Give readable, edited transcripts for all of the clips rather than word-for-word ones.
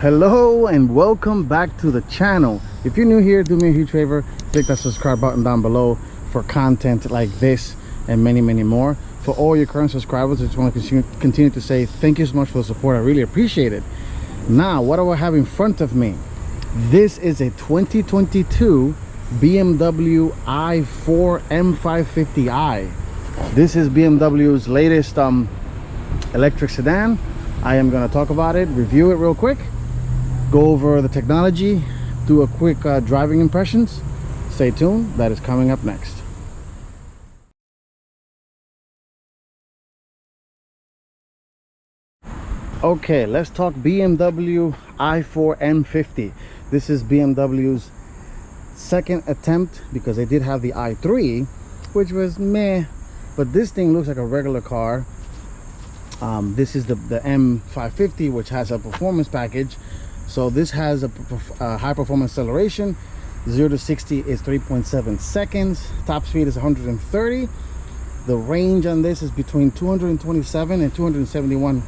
Hello and welcome back to the channel. If you're new here, do me a huge favor, click that subscribe button down below for content like this and many more. For all your current subscribers, I just want to continue to say thank you so much for the support. I really appreciate it. Now, what do I have in front of me? This is a 2022 BMW i4 M550i. This is BMW's latest electric sedan. I am going to talk about it, review it real quick, go over the technology, do a quick driving impressions. Stay tuned, that is coming up next. Okay, let's talk BMW i4 M50. This is BMW's second attempt, because they did have the i3, which was meh, but this thing looks like a regular car. This is the M550, which has a performance package. So this has a high performance acceleration. 0 to 60 is 3.7 seconds. Top speed is 130. The range on this is between 227 and 271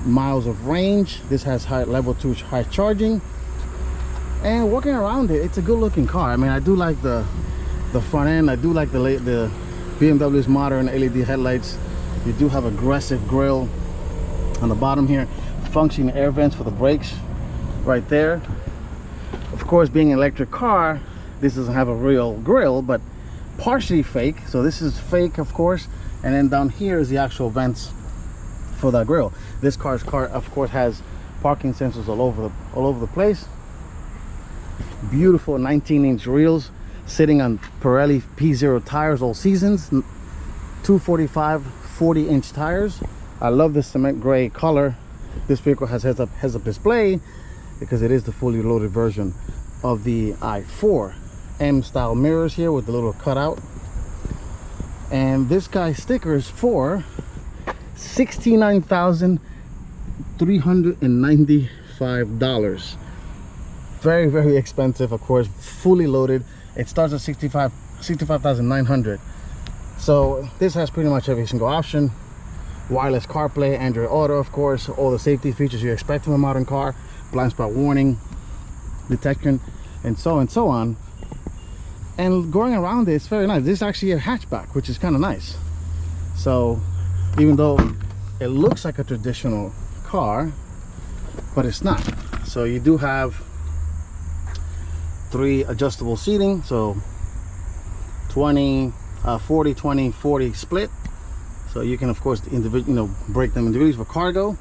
miles of range. This has level 2 high charging. And walking around it, it's a good looking car. I mean, I do like the front end. I do like the BMW's modern LED headlights. You do have aggressive grille on the bottom here, functioning air vents for the brakes right there. Of course, being an electric car, this doesn't have a real grille, but partially fake. So this is fake, of course, and then down here is the actual vents for that grille. This car of course has parking sensors all over the place. Beautiful 19-inch wheels sitting on Pirelli P0 tires, all seasons. 245 40-inch tires. I love this cement gray color. This vehicle has heads-up display because it is the fully loaded version of the i4. M-style mirrors here with the little cutout. And this guy's stickers for $69,395. Very expensive, of course. Fully loaded, it starts at $65,900. So this has pretty much every single option. Wireless CarPlay, Android Auto, of course, all the safety features you expect from a modern car, blind spot warning detection, and so on. And going around it's very nice. This is actually a hatchback, which is kind of nice. So even though it looks like a traditional car, but it's not. So you do have 3 adjustable seating, so 40 20 40 split, so you can of course break them individually for cargo.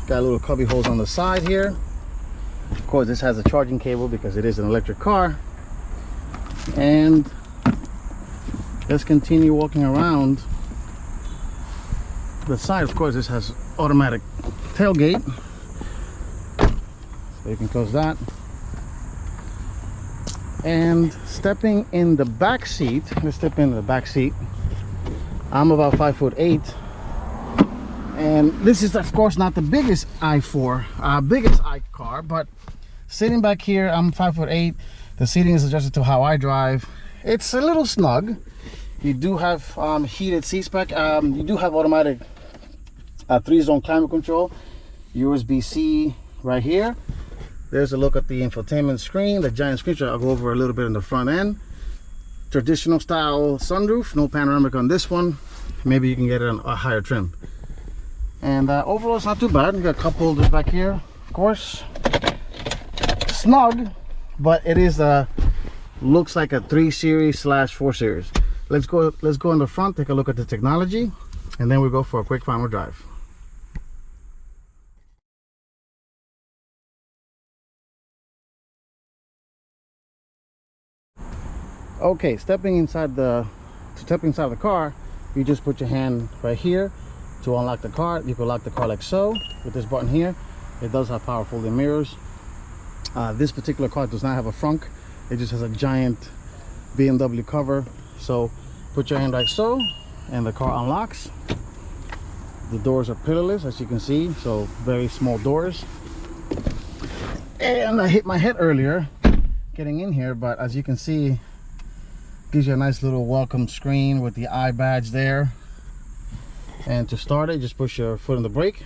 Got little cubby holes on the side here. Of course, this has a charging cable because it is an electric car. And let's continue walking around the side. Of course, this has automatic tailgate, so you can close that. And stepping in the back seat, let's step into the back seat. I'm about 5'8", and this is of course not the biggest i4, biggest car, but sitting back here, I'm 5'8". The seating is adjusted to how I drive. It's a little snug. You do have heated seats back. You do have automatic 3-zone climate control, USB-C right here. There's a look at the infotainment screen, the giant screen. I'll go over a little bit in the front end. Traditional style sunroof, no panoramic on this one. Maybe you can get it on a higher trim. And overall, it's not too bad. You got cup holders back here, of course. Snug, but it is looks like a 3 Series / 4 Series. Let's go in the front, take a look at the technology, and then we'll go for a quick final drive. Okay, stepping inside the car, you just put your hand right here to unlock the car. You can lock the car like so with this button here. It does have power folding mirrors. This particular car does not have a frunk. It just has a giant BMW cover. So put your hand like so, and the car unlocks. The doors are pillarless, as you can see, so very small doors. And I hit my head earlier getting in here, but as you can see, gives you a nice little welcome screen with the I badge there. And to start it, just push your foot on the brake,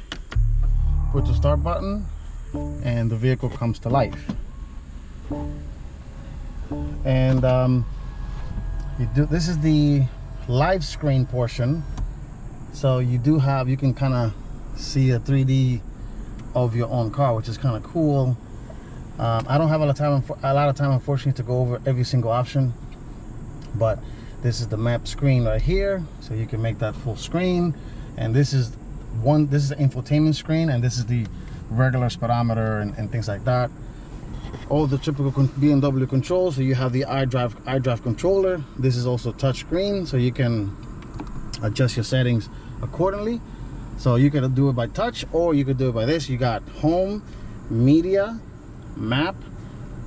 put the start button, and the vehicle comes to life. And this is the live screen portion, so you can kind of see a 3D of your own car, which is kind of cool. I don't have a lot of time unfortunately to go over every single option, but this is the map screen right here, so you can make that full screen. And this is the infotainment screen, and this is the regular speedometer and things like that. All the typical BMW controls. So you have the iDrive controller. This is also touch screen, so you can adjust your settings accordingly. So you could do it by touch, or you could do it by this. You got home, media, map,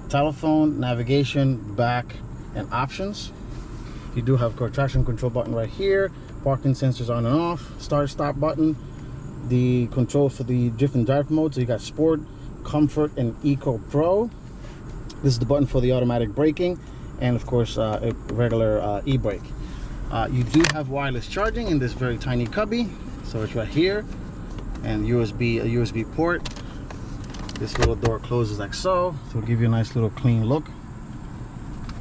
telephone, navigation, back, and options. You do have traction control button right here, parking sensors on and off, start stop button, the control for the different drive modes. So you got sport, comfort, and eco pro. This is the button for the automatic braking, and of course a regular e-brake. You do have wireless charging in this very tiny cubby, so it's right here, and a USB port. This little door closes like so, to give you a nice little clean look.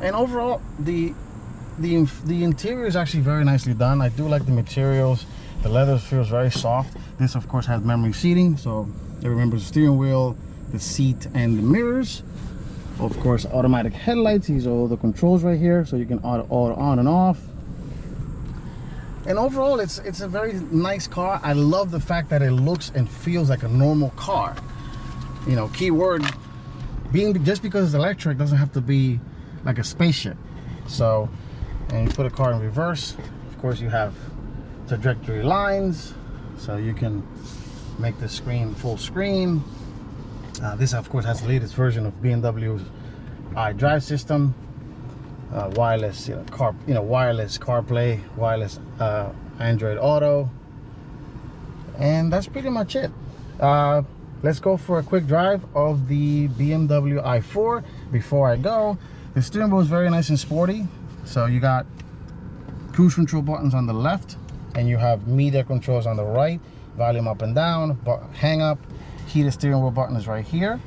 And overall, the interior is actually very nicely done. I do like the materials. The leather feels very soft. This of course has memory seating, so it remembers the steering wheel, the seat, and the mirrors. Of course, automatic headlights. These are all the controls right here, so you can auto on and off. And overall, it's a very nice car. I love the fact that it looks and feels like a normal car. You know, keyword being, just because it's electric doesn't have to be like a spaceship. So, and you put a car in reverse, of course you have trajectory lines, so you can make the screen full screen. This of course has the latest version of BMW's iDrive system, wireless wireless CarPlay, wireless Android Auto, and that's pretty much it. Let's go for a quick drive of the BMW i4. Before I go, the steering wheel is very nice and sporty. So you got cruise control buttons on the left, and you have media controls on the right, volume up and down, but hang up, heated steering wheel button is right here.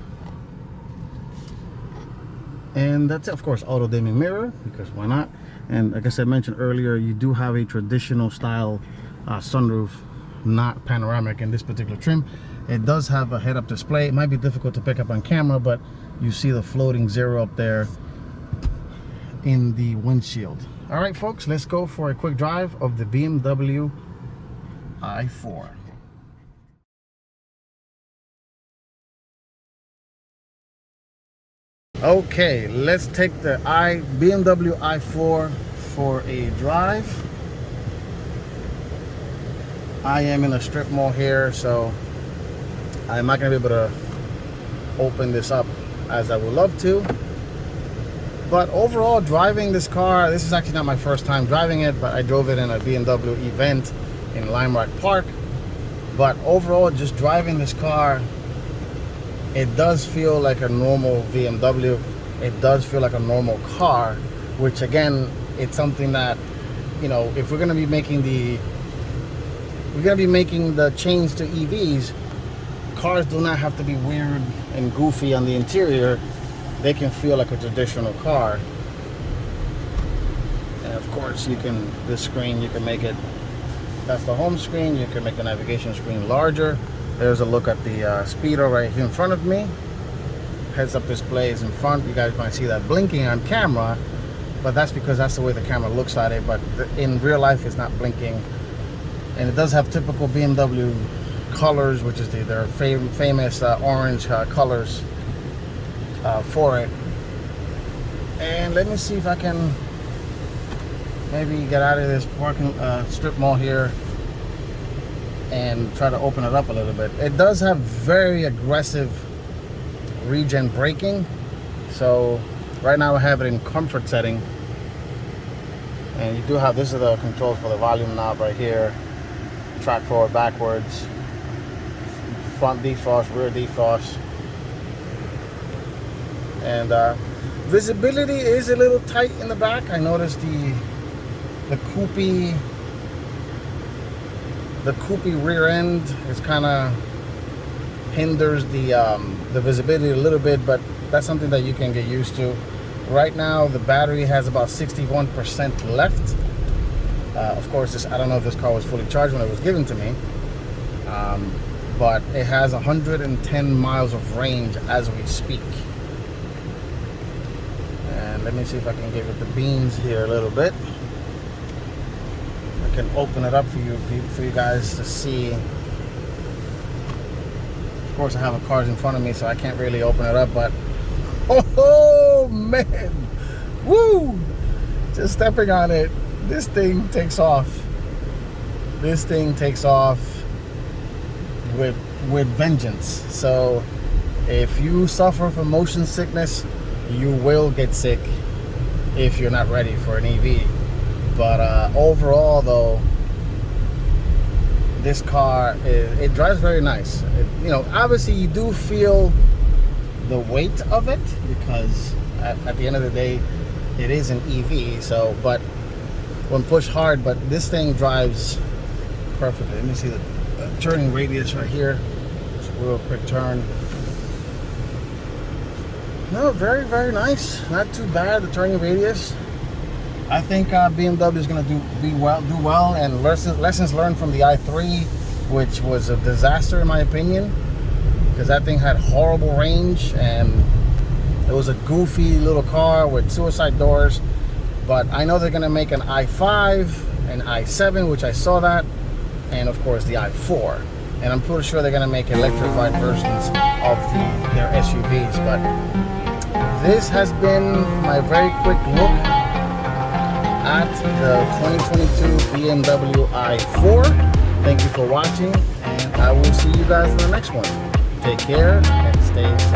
And that's it. Of course, auto dimming mirror, because why not? And like I said, mentioned earlier, you do have a traditional style sunroof, not panoramic in this particular trim. It does have a head-up display. It might be difficult to pick up on camera, but you see the floating 0 up there in the windshield. All right, folks, let's go for a quick drive of the BMW i4. Okay, let's take the BMW i4 for a drive. I am in a strip mall here, so I'm not gonna be able to open this up as I would love to. But overall, driving this car, this is actually not my first time driving it, but I drove it in a BMW event in Lime Rock Park. But overall, just driving this car, it does feel like a normal BMW. It does feel like a normal car, which again, it's something that, you know, if we're gonna be making the change to EVs, cars do not have to be weird and goofy on the interior. They can feel like a traditional car. And of course, this screen, you can make it, that's the home screen. You can make the navigation screen larger. There's a look at the speedo right here in front of me. Heads-up display is in front. You guys might see that blinking on camera, but that's because that's the way the camera looks at it. But in real life, it's not blinking. And it does have typical BMW colors, which is their famous orange colors for it. And let me see if I can maybe get out of this parking strip mall here and try to open it up a little bit. It does have very aggressive regen braking, so right now I have it in comfort setting. And you do have, this is the controls for the volume knob right here, track forward, backwards, front defrost, rear defrost. And visibility is a little tight in the back. I noticed the coupe rear end is kind of hinders the visibility a little bit, but that's something that you can get used to. Right now the battery has about 61% left. Of course, I don't know if this car was fully charged when it was given to me, but it has 110 miles of range as we speak. And let me see if I can give it the beans here a little bit. I can open it up for you guys to see. Of course, I have a cars in front of me, so I can't really open it up, but oh man, woo! Just stepping on it, this thing takes off. This thing takes off with vengeance. So if you suffer from motion sickness, you will get sick if you're not ready for an EV. But overall though, this car, it drives very nice. You know, obviously you do feel the weight of it, because at the end of the day it is an EV. So, but when pushed hard, but this thing drives perfectly. Let me see the turning radius right here. Just a real quick turn. No, very, very nice. Not too bad, the turning radius. I think BMW is going to do well, and lessons learned from the i3, which was a disaster in my opinion, because that thing had horrible range and it was a goofy little car with suicide doors. But I know they're going to make an i5, an i7, which I saw that, and of course the i4. And I'm pretty sure they're going to make electrified versions of their SUVs. But this has been my very quick look at the 2022 BMW i4. Thank you for watching, and I will see you guys in the next one. Take care and stay safe.